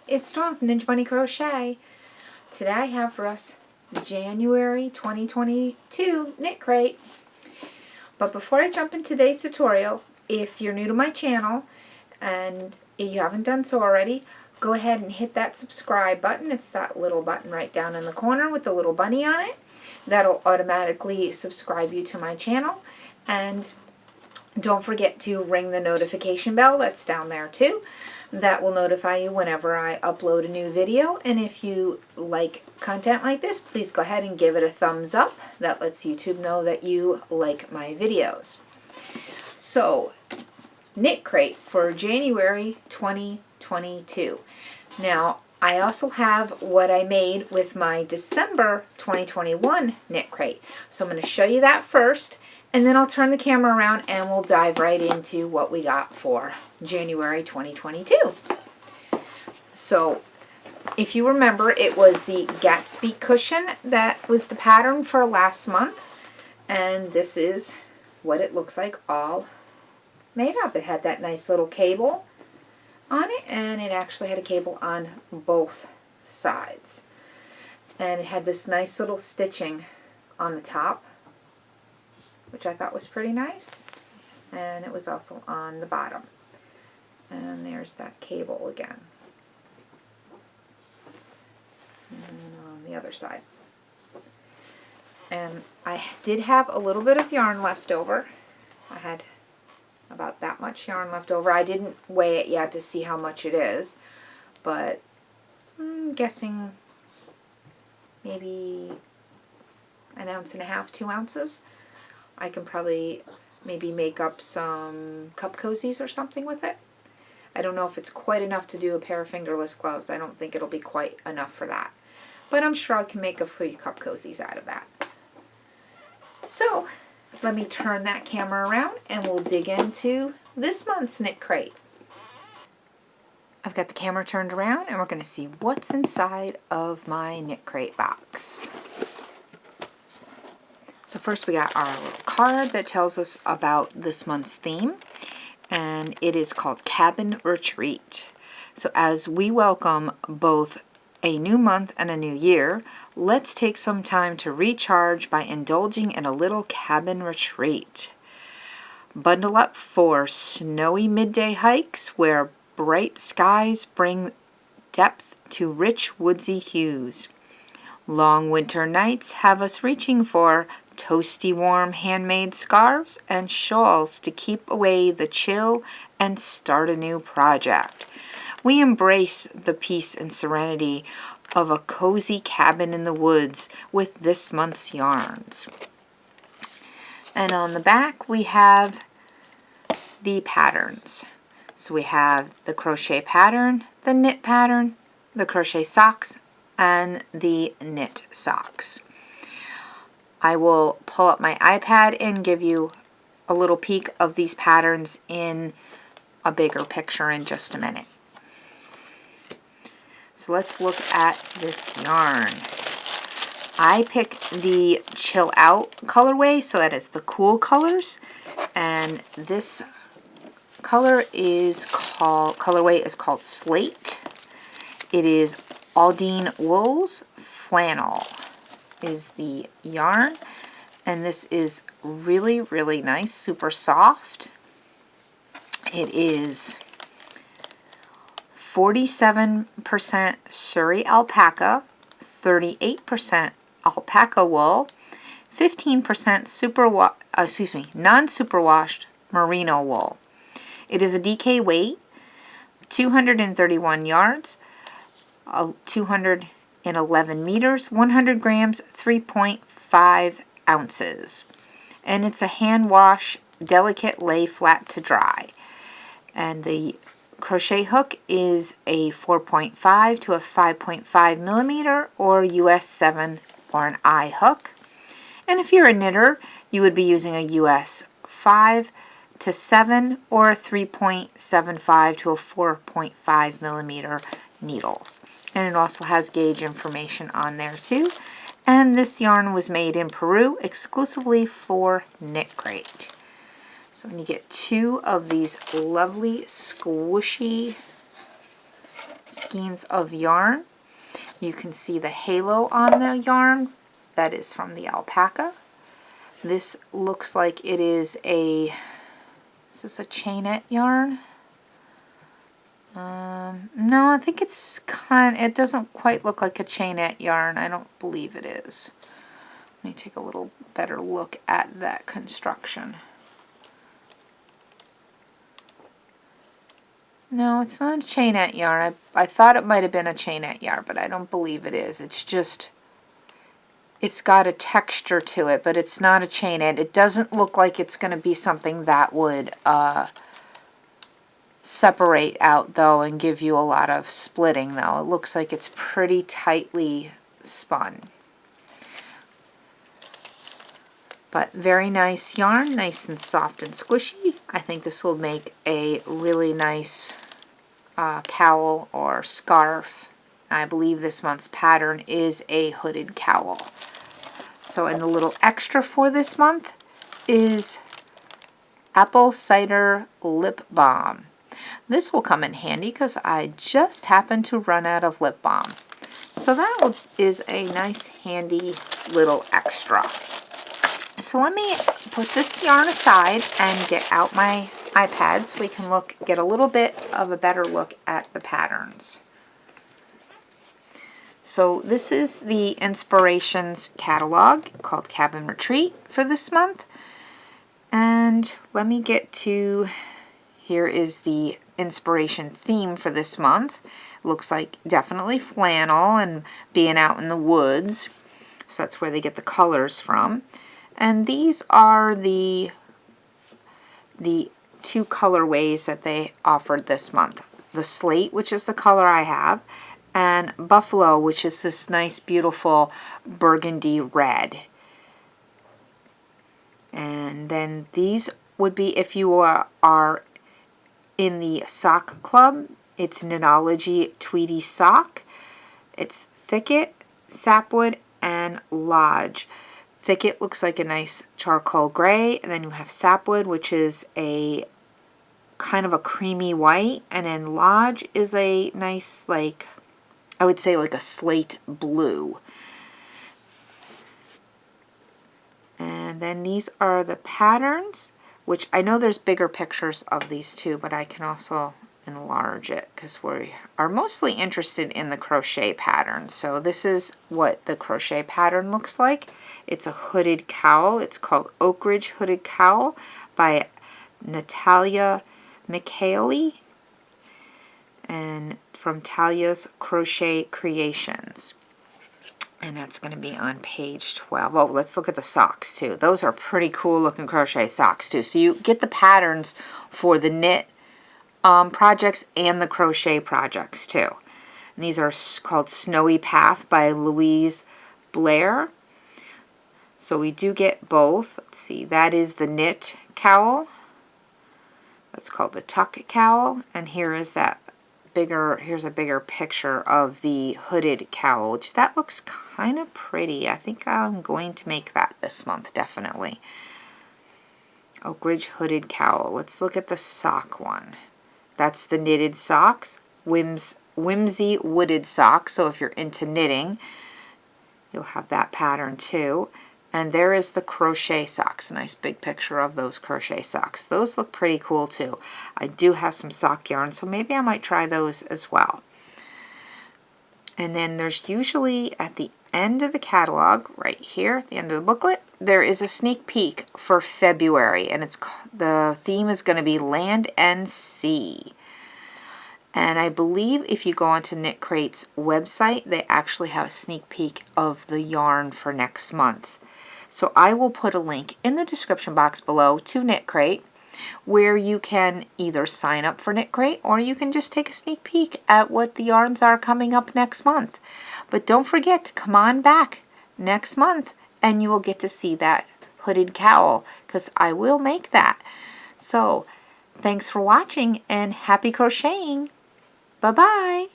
It's Dawn from Ninja Bunny Crochet. Today I have for us January 2022 KnitCrate. But before I jump into today's tutorial, if you're new to my channel and you haven't done so already, go ahead and hit that subscribe button. It's that little button right down in the corner with the little bunny on it. That'll automatically subscribe you to my channel. And don't forget to ring the notification bell that's down there too. That will notify you whenever I upload a new video. And if you like content like this, please go ahead and give it a thumbs up. That lets YouTube know that you like my videos. So, KnitCrate for January 2022. Now, I also have what I made with my December 2021 KnitCrate. So I'm going to show you that first, and then I'll turn the camera around and we'll dive right into what we got for January 2022. So if you remember, it was the Gatsby Cushion that was the pattern for last month, and this is what it looks like all made up. It had that nice little cable on it, and it actually had a cable on both sides, and it had this nice little stitching on the top, which I thought was pretty nice, and it was also on the bottom. And there's that cable again, and on the other side. And I did have a little bit of yarn left over. I had about that much yarn left over. I didn't weigh it yet to see how much it is, but I'm guessing maybe 1.5 ounces, 2 ounces. I can probably maybe make up some cup cozies or something with it. I don't know if it's quite enough to do a pair of fingerless gloves. I don't think it'll be quite enough for that, but I'm sure I can make a few cup cozies out of that. So let me turn that camera around and we'll dig into this month's KnitCrate. I've got the camera turned around and we're going to see what's inside of my KnitCrate box. So first we got our little card that tells us about this month's theme, and it is called Cabin Retreat. So as we welcome both a new month and a new year, let's take some time to recharge by indulging in a little cabin retreat. Bundle up for snowy midday hikes where bright skies bring depth to rich woodsy hues. Long winter nights have us reaching for toasty warm handmade scarves and shawls to keep away the chill and start a new project. We embrace the peace and serenity of a cozy cabin in the woods with this month's yarns. And on the back we have the patterns. So we have the crochet pattern, the knit pattern, the crochet socks, and the knit socks. I will pull up my iPad and give you a little peek of these patterns in a bigger picture in just a minute. So let's look at this yarn. I picked the Chill Out colorway, so that is the cool colors, and this colorway is called Slate. It is Aldine Wools Flannel is the yarn, and this is really, really nice, super soft. It is 47% Surrey alpaca, 38% alpaca wool, 15% non-superwashed merino wool. It is a DK weight, 231 yards, 211 meters, 100 grams, 3.5 ounces. And it's a hand wash, delicate lay flat to dry. And the crochet hook is a 4.5 to a 5.5 millimeter or US 7 or an I hook. And if you're a knitter, you would be using a US 5 to 7 or a 3.75 to a 4.5 millimeter needles. And it also has gauge information on there too. And this yarn was made in Peru exclusively for KnitCrate. So when you get two of these lovely squishy skeins of yarn. You can see the halo on the yarn. That is from the alpaca. This looks like it is a, is this a chainette yarn? No, I think it's it doesn't quite look like a chainette yarn. I don't believe it is. Let me take a little better look at that construction. No, it's not a chainette yarn. I thought it might have been a chainette yarn, but I don't believe it is. It's just, it's got a texture to it, but it's not a chainette. It doesn't look like it's going to be something that would separate out, though, and give you a lot of splitting, though. It looks like it's pretty tightly spun. But very nice yarn, nice and soft and squishy. I think this will make a really nice cowl or scarf. I believe this month's pattern is a hooded cowl. So, and the little extra for this month is apple cider lip balm. This will come in handy because I just happened to run out of lip balm. So that is a nice handy little extra. So let me put this yarn aside and get out my iPad so we can get a little bit of a better look at the patterns. So this is the Inspirations catalog called Cabin Retreat for this month. And let me get to, here is the inspiration theme for this month. Looks like definitely flannel and being out in the woods. So that's where they get the colors from. And these are the two colorways that they offered this month. The slate, which is the color I have, and buffalo, which is this nice, beautiful burgundy red. And then these would be, if you are in the sock club, it's Knitology Tweedy Sock. It's Thicket, Sapwood, and Lodge. Thicket looks like a nice charcoal gray, and then you have Sapwood, which is a kind of a creamy white, and then Lodge is a nice, like, I would say like a slate blue. And then these are the patterns, which I know there's bigger pictures of these too, but I can also enlarge it because we are mostly interested in the crochet pattern. So this is what the crochet pattern looks like. It's a hooded cowl. It's called Oak Ridge Hooded Cowl by Natalia Michaeli and from Talia's Crochet Creations. And that's going to be on page 12. Oh, let's look at the socks too. Those are pretty cool looking crochet socks too. So you get the patterns for the knit projects and the crochet projects too. And these are called Snowy Path by Louise Blair. So we do get both. Let's see, that is the knit cowl. That's called the tuck cowl. And here is that bigger, here's a bigger picture of the hooded cowl, which that looks kind of pretty. I think I'm going to make that this month, definitely. Oak Ridge Hooded Cowl. Let's look at the sock one. That's the knitted socks, whimsy wooded socks. So if you're into knitting, you'll have that pattern too. And there is the crochet socks, a nice big picture of those crochet socks. Those look pretty cool too. I do have some sock yarn, so maybe I might try those as well. And then there's usually at the end of the catalog, right here at the end of the booklet, there is a sneak peek for February, and the theme is going to be Land and Sea. And I believe if you go onto KnitCrate's website, they actually have a sneak peek of the yarn for next month. So I will put a link in the description box below to KnitCrate, where you can either sign up for KnitCrate or you can just take a sneak peek at what the yarns are coming up next month. But don't forget to come on back next month and you will get to see that hooded cowl because I will make that. So thanks for watching and happy crocheting. Bye-bye.